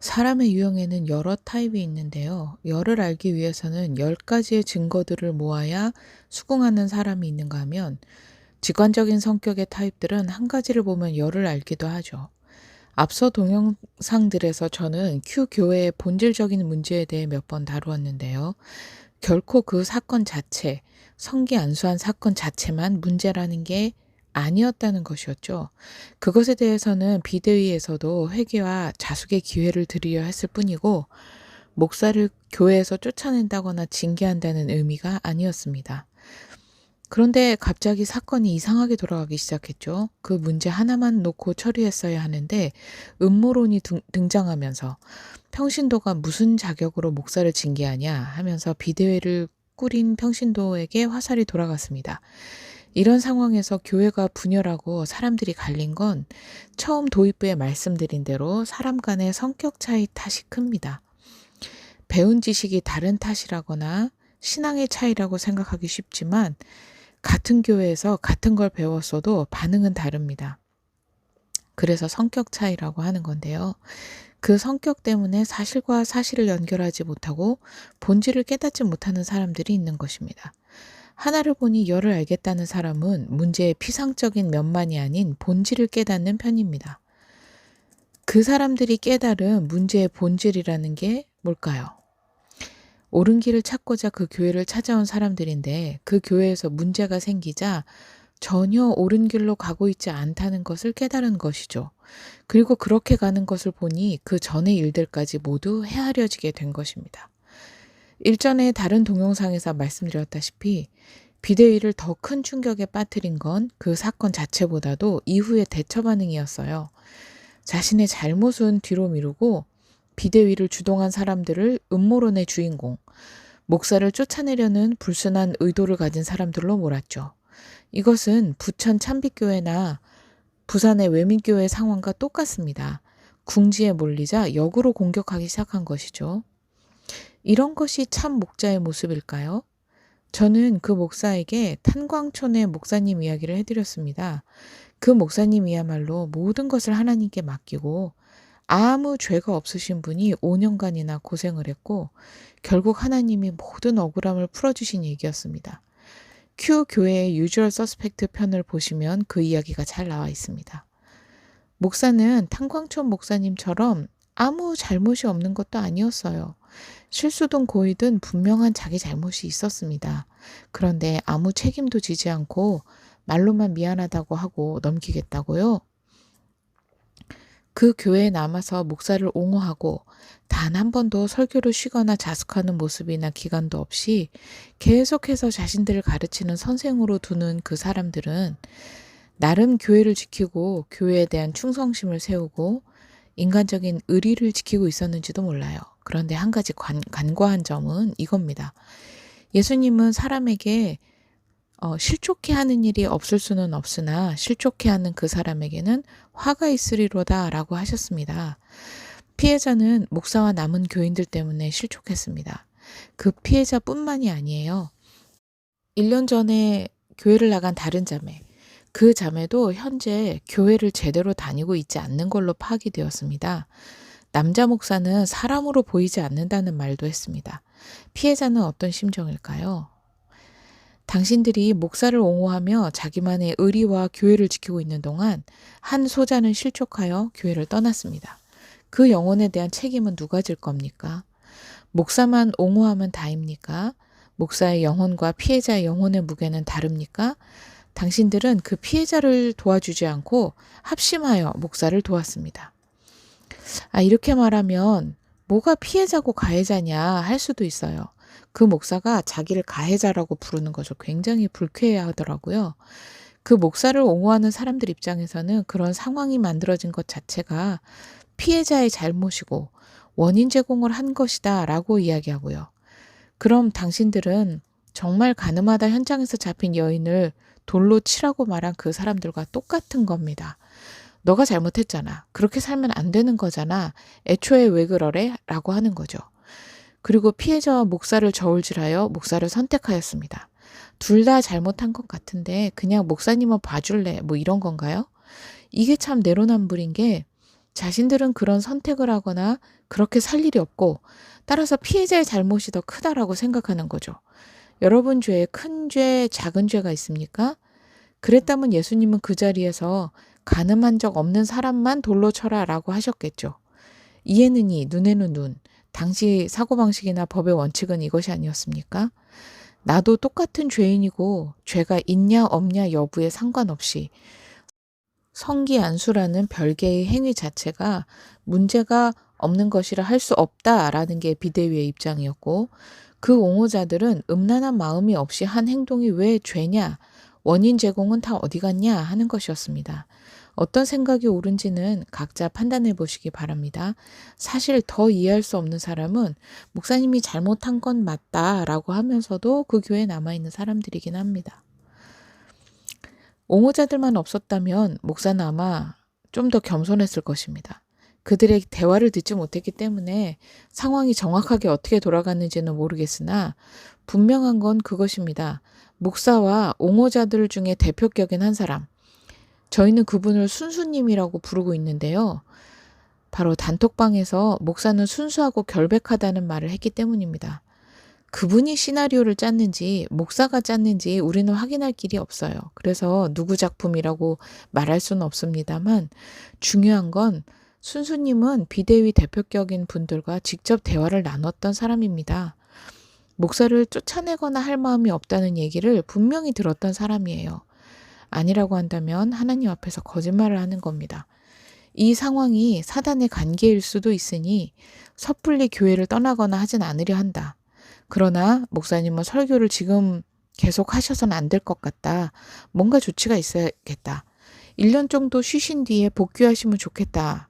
사람의 유형에는 여러 타입이 있는데요. 열을 알기 위해서는 10가지의 증거들을 모아야 수긍하는 사람이 있는가 하면 직관적인 성격의 타입들은 한 가지를 보면 열을 알기도 하죠. 앞서 동영상들에서 저는 큐 교회의 본질적인 문제에 대해 몇 번 다루었는데요. 결코 그 사건 자체, 성기안수한 사건 자체만 문제라는 게 아니었다는 것이었죠. 그것에 대해서는 비대위에서도 회개와 자숙의 기회를 드리려 했을 뿐이고, 목사를 교회에서 쫓아낸다거나 징계한다는 의미가 아니었습니다. 그런데 갑자기 사건이 이상하게 돌아가기 시작했죠. 그 문제 하나만 놓고 처리했어야 하는데 음모론이 등장하면서 평신도가 무슨 자격으로 목사를 징계하냐 하면서 비대회를 꾸린 평신도에게 화살이 돌아갔습니다. 이런 상황에서 교회가 분열하고 사람들이 갈린 건 처음 도입부에 말씀드린 대로 사람 간의 성격 차이 탓이 큽니다. 배운 지식이 다른 탓이라거나 신앙의 차이라고 생각하기 쉽지만 같은 교회에서 같은 걸 배웠어도 반응은 다릅니다. 그래서 성격 차이라고 하는 건데요. 그 성격 때문에 사실과 사실을 연결하지 못하고 본질을 깨닫지 못하는 사람들이 있는 것입니다. 하나를 보니 열을 알겠다는 사람은 문제의 피상적인 면만이 아닌 본질을 깨닫는 편입니다. 그 사람들이 깨달은 문제의 본질이라는 게 뭘까요? 옳은 길을 찾고자 그 교회를 찾아온 사람들인데 그 교회에서 문제가 생기자 전혀 옳은 길로 가고 있지 않다는 것을 깨달은 것이죠. 그리고 그렇게 가는 것을 보니 그 전의 일들까지 모두 헤아려지게 된 것입니다. 일전에 다른 동영상에서 말씀드렸다시피 비대위를 더 큰 충격에 빠뜨린 건 그 사건 자체보다도 이후의 대처 반응이었어요. 자신의 잘못은 뒤로 미루고 비대위를 주동한 사람들을 음모론의 주인공, 목사를 쫓아내려는 불순한 의도를 가진 사람들로 몰았죠. 이것은 부천 참빛교회나 부산의 외민교회 상황과 똑같습니다. 궁지에 몰리자 역으로 공격하기 시작한 것이죠. 이런 것이 참 목자의 모습일까요? 저는 그 목사에게 탄광촌의 목사님 이야기를 해드렸습니다. 그 목사님이야말로 모든 것을 하나님께 맡기고 아무 죄가 없으신 분이 5년간이나 고생을 했고 결국 하나님이 모든 억울함을 풀어주신 얘기였습니다. 큐 교회의 유주얼 서스펙트 편을 보시면 그 이야기가 잘 나와 있습니다. 목사는 탄광촌 목사님처럼 아무 잘못이 없는 것도 아니었어요. 실수든 고의든 분명한 자기 잘못이 있었습니다. 그런데 아무 책임도 지지 않고 말로만 미안하다고 하고 넘기겠다고요? 그 교회에 남아서 목사를 옹호하고 단 한 번도 설교를 쉬거나 자숙하는 모습이나 기간도 없이 계속해서 자신들을 가르치는 선생으로 두는 그 사람들은 나름 교회를 지키고 교회에 대한 충성심을 세우고 인간적인 의리를 지키고 있었는지도 몰라요. 그런데 한 가지 간과한 점은 이겁니다. 예수님은 사람에게 실족해 하는 일이 없을 수는 없으나 실족해 하는 그 사람에게는 화가 있으리로다 라고 하셨습니다. 피해자는 목사와 남은 교인들 때문에 실족했습니다. 그 피해자뿐만이 아니에요. 1년 전에 교회를 나간 다른 자매, 그 자매도 현재 교회를 제대로 다니고 있지 않는 걸로 파악이 되었습니다. 남자 목사는 사람으로 보이지 않는다는 말도 했습니다. 피해자는 어떤 심정일까요? 당신들이 목사를 옹호하며 자기만의 의리와 교회를 지키고 있는 동안 한 소자는 실족하여 교회를 떠났습니다. 그 영혼에 대한 책임은 누가 질 겁니까? 목사만 옹호하면 다입니까? 목사의 영혼과 피해자의 영혼의 무게는 다릅니까? 당신들은 그 피해자를 도와주지 않고 합심하여 목사를 도왔습니다. 이렇게 말하면 뭐가 피해자고 가해자냐 할 수도 있어요. 그 목사가 자기를 가해자라고 부르는 것을 굉장히 불쾌해하더라고요. 그 목사를 옹호하는 사람들 입장에서는 그런 상황이 만들어진 것 자체가 피해자의 잘못이고 원인 제공을 한 것이다 라고 이야기하고요. 그럼 당신들은 정말 가늠하다 현장에서 잡힌 여인을 돌로 치라고 말한 그 사람들과 똑같은 겁니다. 너가 잘못했잖아. 그렇게 살면 안 되는 거잖아. 애초에 왜 그러래? 라고 하는 거죠. 그리고 피해자와 목사를 저울질하여 목사를 선택하였습니다. 둘 다 잘못한 것 같은데 그냥 목사님은 봐줄래? 뭐 이런 건가요? 이게 참 내로남불인 게 자신들은 그런 선택을 하거나 그렇게 살 일이 없고 따라서 피해자의 잘못이 더 크다라고 생각하는 거죠. 여러분 죄에 큰 죄, 작은 죄가 있습니까? 그랬다면 예수님은 그 자리에서 간음한 적 없는 사람만 돌로 쳐라라고 하셨겠죠. 이에는 이, 눈에는 눈. 당시 사고방식이나 법의 원칙은 이것이 아니었습니까? 나도 똑같은 죄인이고 죄가 있냐 없냐 여부에 상관없이 성기안수라는 별개의 행위 자체가 문제가 없는 것이라 할 수 없다라는 게 비대위의 입장이었고, 그 옹호자들은 음란한 마음이 없이 한 행동이 왜 죄냐, 원인 제공은 다 어디 갔냐 하는 것이었습니다. 어떤 생각이 옳은지는 각자 판단해 보시기 바랍니다. 사실 더 이해할 수 없는 사람은 목사님이 잘못한 건 맞다라고 하면서도 그 교회에 남아있는 사람들이긴 합니다. 옹호자들만 없었다면 목사는 아마 좀 더 겸손했을 것입니다. 그들의 대화를 듣지 못했기 때문에 상황이 정확하게 어떻게 돌아갔는지는 모르겠으나 분명한 건 그것입니다. 목사와 옹호자들 중에 대표격인 한 사람, 저희는 그분을 순수님이라고 부르고 있는데요. 바로 단톡방에서 목사는 순수하고 결백하다는 말을 했기 때문입니다. 그분이 시나리오를 짰는지 목사가 짰는지 우리는 확인할 길이 없어요. 그래서 누구 작품이라고 말할 수는 없습니다만 중요한 건 순수님은 비대위 대표격인 분들과 직접 대화를 나눴던 사람입니다. 목사를 쫓아내거나 할 마음이 없다는 얘기를 분명히 들었던 사람이에요. 아니라고 한다면 하나님 앞에서 거짓말을 하는 겁니다. 이 상황이 사단의 관계일 수도 있으니 섣불리 교회를 떠나거나 하진 않으려 한다. 그러나 목사님은 설교를 지금 계속 하셔서는 안 될 것 같다. 뭔가 조치가 있어야겠다. 1년 정도 쉬신 뒤에 복귀하시면 좋겠다.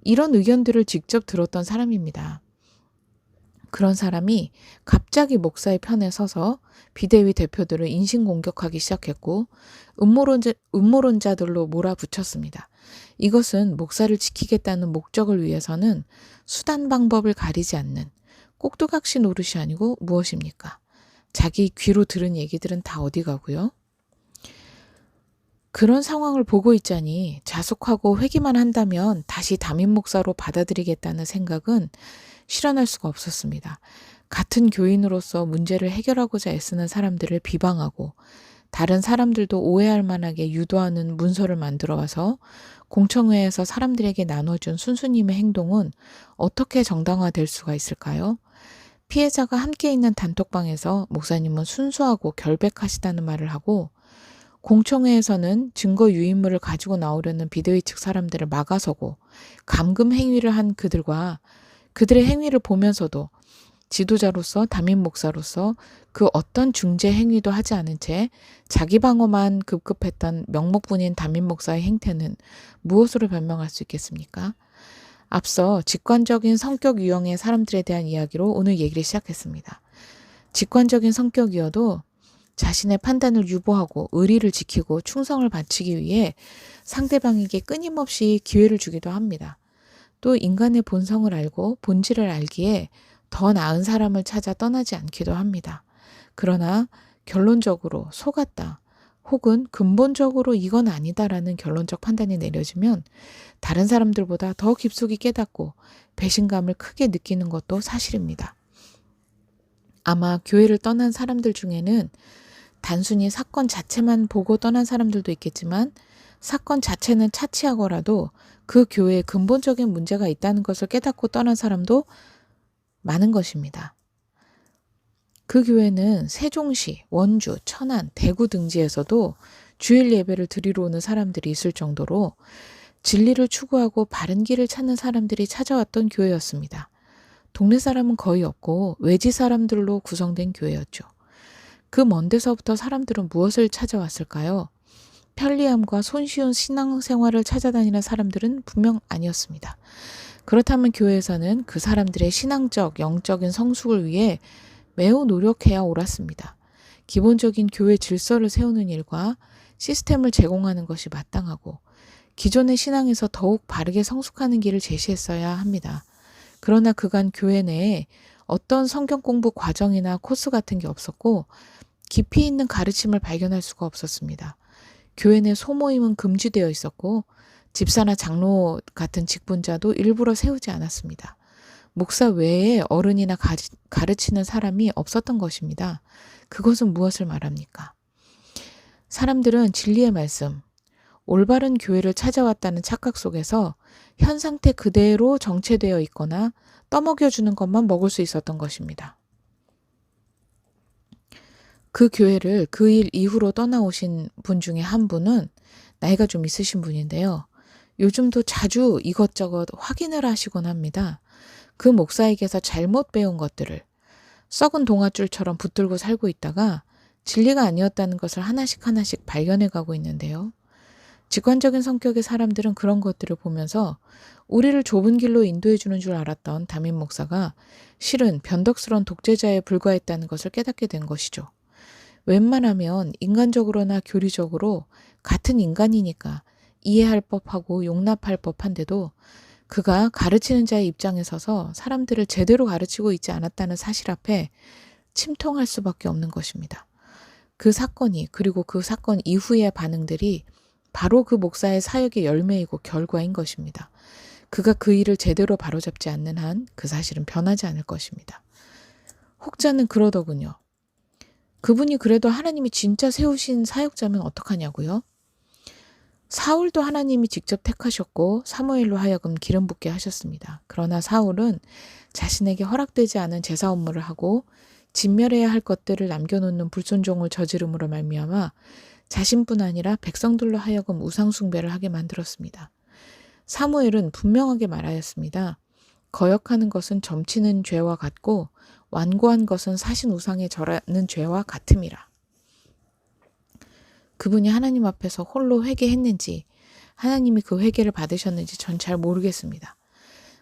이런 의견들을 직접 들었던 사람입니다. 그런 사람이 갑자기 목사의 편에 서서 비대위 대표들을 인신공격하기 시작했고 음모론자들로 몰아붙였습니다. 이것은 목사를 지키겠다는 목적을 위해서는 수단 방법을 가리지 않는 꼭두각시 노릇이 아니고 무엇입니까? 자기 귀로 들은 얘기들은 다 어디 가고요? 그런 상황을 보고 있자니 자숙하고 회개만 한다면 다시 담임 목사로 받아들이겠다는 생각은 실현할 수가 없었습니다. 같은 교인으로서 문제를 해결하고자 애쓰는 사람들을 비방하고 다른 사람들도 오해할 만하게 유도하는 문서를 만들어 와서 공청회에서 사람들에게 나눠준 순수님의 행동은 어떻게 정당화될 수가 있을까요? 피해자가 함께 있는 단톡방에서 목사님은 순수하고 결백하시다는 말을 하고 공청회에서는 증거 유인물을 가지고 나오려는 비대위 측 사람들을 막아서고 감금 행위를 한 그들과 그들의 행위를 보면서도 지도자로서 담임 목사로서 그 어떤 중재 행위도 하지 않은 채 자기 방어만 급급했던 명목분인 담임 목사의 행태는 무엇으로 변명할 수 있겠습니까? 앞서 직관적인 성격 유형의 사람들에 대한 이야기로 오늘 얘기를 시작했습니다. 직관적인 성격이어도 자신의 판단을 유보하고 의리를 지키고 충성을 바치기 위해 상대방에게 끊임없이 기회를 주기도 합니다. 또 인간의 본성을 알고 본질을 알기에 더 나은 사람을 찾아 떠나지 않기도 합니다. 그러나 결론적으로 속았다 혹은 근본적으로 이건 아니다라는 결론적 판단이 내려지면 다른 사람들보다 더 깊숙이 깨닫고 배신감을 크게 느끼는 것도 사실입니다. 아마 교회를 떠난 사람들 중에는 단순히 사건 자체만 보고 떠난 사람들도 있겠지만 사건 자체는 차치하고라도 그 교회에 근본적인 문제가 있다는 것을 깨닫고 떠난 사람도 많은 것입니다. 그 교회는 세종시, 원주, 천안, 대구 등지에서도 주일 예배를 드리러 오는 사람들이 있을 정도로 진리를 추구하고 바른 길을 찾는 사람들이 찾아왔던 교회였습니다. 동네 사람은 거의 없고 외지 사람들로 구성된 교회였죠. 그 먼 데서부터 사람들은 무엇을 찾아왔을까요? 편리함과 손쉬운 신앙생활을 찾아다니는 사람들은 분명 아니었습니다. 그렇다면 교회에서는 그 사람들의 신앙적, 영적인 성숙을 위해 매우 노력해야 옳았습니다. 기본적인 교회 질서를 세우는 일과 시스템을 제공하는 것이 마땅하고 기존의 신앙에서 더욱 바르게 성숙하는 길을 제시했어야 합니다. 그러나 그간 교회 내에 어떤 성경 공부 과정이나 코스 같은 게 없었고 깊이 있는 가르침을 발견할 수가 없었습니다. 교회 내 소모임은 금지되어 있었고 집사나 장로 같은 직분자도 일부러 세우지 않았습니다. 목사 외에 어른이나 가르치는 사람이 없었던 것입니다. 그것은 무엇을 말합니까? 사람들은 진리의 말씀, 올바른 교회를 찾아왔다는 착각 속에서 현 상태 그대로 정체되어 있거나 떠먹여주는 것만 먹을 수 있었던 것입니다. 그 교회를 그 일 이후로 떠나오신 분 중에 한 분은 나이가 좀 있으신 분인데요. 요즘도 자주 이것저것 확인을 하시곤 합니다. 그 목사에게서 잘못 배운 것들을 썩은 동아줄처럼 붙들고 살고 있다가 진리가 아니었다는 것을 하나씩 하나씩 발견해 가고 있는데요. 직관적인 성격의 사람들은 그런 것들을 보면서 우리를 좁은 길로 인도해 주는 줄 알았던 담임 목사가 실은 변덕스러운 독재자에 불과했다는 것을 깨닫게 된 것이죠. 웬만하면 인간적으로나 교리적으로 같은 인간이니까 이해할 법하고 용납할 법한데도 그가 가르치는 자의 입장에 서서 사람들을 제대로 가르치고 있지 않았다는 사실 앞에 침통할 수밖에 없는 것입니다. 그 사건이 그리고 그 사건 이후의 반응들이 바로 그 목사의 사역의 열매이고 결과인 것입니다. 그가 그 일을 제대로 바로잡지 않는 한 그 사실은 변하지 않을 것입니다. 혹자는 그러더군요. 그분이 그래도 하나님이 진짜 세우신 사역자면 어떡하냐고요? 사울도 하나님이 직접 택하셨고 사무엘로 하여금 기름 붓게 하셨습니다. 그러나 사울은 자신에게 허락되지 않은 제사 업무를 하고 진멸해야 할 것들을 남겨놓는 불순종을 저지름으로 말미암아 자신뿐 아니라 백성들로 하여금 우상 숭배를 하게 만들었습니다. 사무엘은 분명하게 말하였습니다. 거역하는 것은 점치는 죄와 같고 완고한 것은 사신 우상에 절하는 죄와 같음이라. 그분이 하나님 앞에서 홀로 회개했는지 하나님이 그 회개를 받으셨는지 전 잘 모르겠습니다.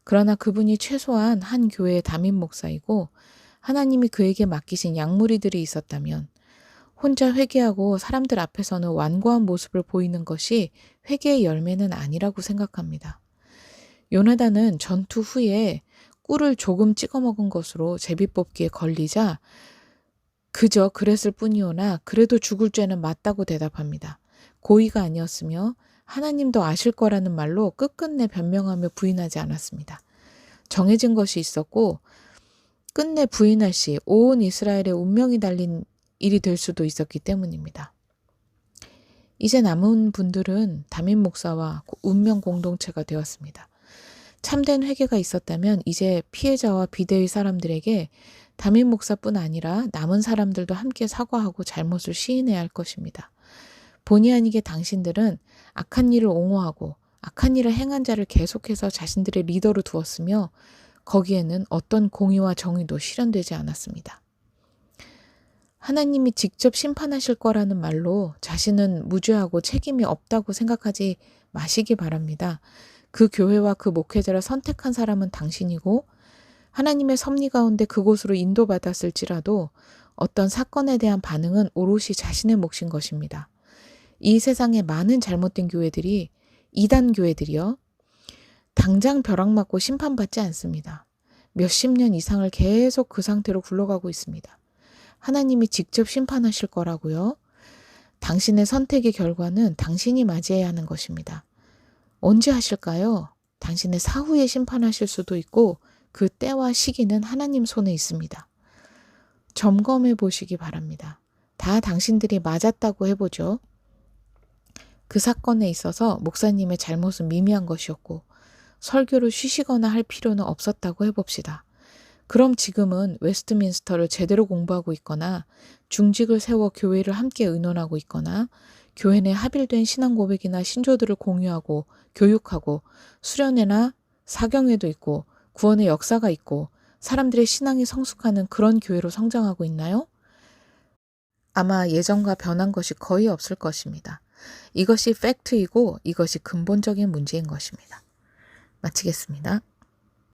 그러나 그분이 최소한 한 교회의 담임 목사이고 하나님이 그에게 맡기신 양무리들이 있었다면 혼자 회개하고 사람들 앞에서는 완고한 모습을 보이는 것이 회개의 열매는 아니라고 생각합니다. 요나단은 전투 후에 꿀을 조금 찍어 먹은 것으로 제비뽑기에 걸리자 그저 그랬을 뿐이오나 그래도 죽을 죄는 맞다고 대답합니다. 고의가 아니었으며 하나님도 아실 거라는 말로 끝끝내 변명하며 부인하지 않았습니다. 정해진 것이 있었고 끝내 부인할 시 온 이스라엘의 운명이 달린 일이 될 수도 있었기 때문입니다. 이제 남은 분들은 담임 목사와 운명 공동체가 되었습니다. 참된 회개가 있었다면 이제 피해자와 비대위 사람들에게 담임 목사뿐 아니라 남은 사람들도 함께 사과하고 잘못을 시인해야 할 것입니다. 본의 아니게 당신들은 악한 일을 옹호하고 악한 일을 행한 자를 계속해서 자신들의 리더로 두었으며 거기에는 어떤 공의와 정의도 실현되지 않았습니다. 하나님이 직접 심판하실 거라는 말로 자신은 무죄하고 책임이 없다고 생각하지 마시기 바랍니다. 그 교회와 그 목회자를 선택한 사람은 당신이고 하나님의 섭리 가운데 그곳으로 인도받았을지라도 어떤 사건에 대한 반응은 오롯이 자신의 몫인 것입니다. 이 세상에 많은 잘못된 교회들이 이단 교회들이요. 당장 벼락 맞고 심판받지 않습니다. 몇십 년 이상을 계속 그 상태로 굴러가고 있습니다. 하나님이 직접 심판하실 거라고요. 당신의 선택의 결과는 당신이 맞이해야 하는 것입니다. 언제 하실까요? 당신의 사후에 심판하실 수도 있고 그 때와 시기는 하나님 손에 있습니다. 점검해 보시기 바랍니다. 다 당신들이 맞았다고 해보죠. 그 사건에 있어서 목사님의 잘못은 미미한 것이었고 설교를 쉬시거나 할 필요는 없었다고 해봅시다. 그럼 지금은 웨스트민스터를 제대로 공부하고 있거나 중직을 세워 교회를 함께 의논하고 있거나 교회 내 합일된 신앙 고백이나 신조들을 공유하고 교육하고 수련회나 사경회도 있고 구원의 역사가 있고 사람들의 신앙이 성숙하는 그런 교회로 성장하고 있나요? 아마 예전과 변한 것이 거의 없을 것입니다. 이것이 팩트이고 이것이 근본적인 문제인 것입니다. 마치겠습니다.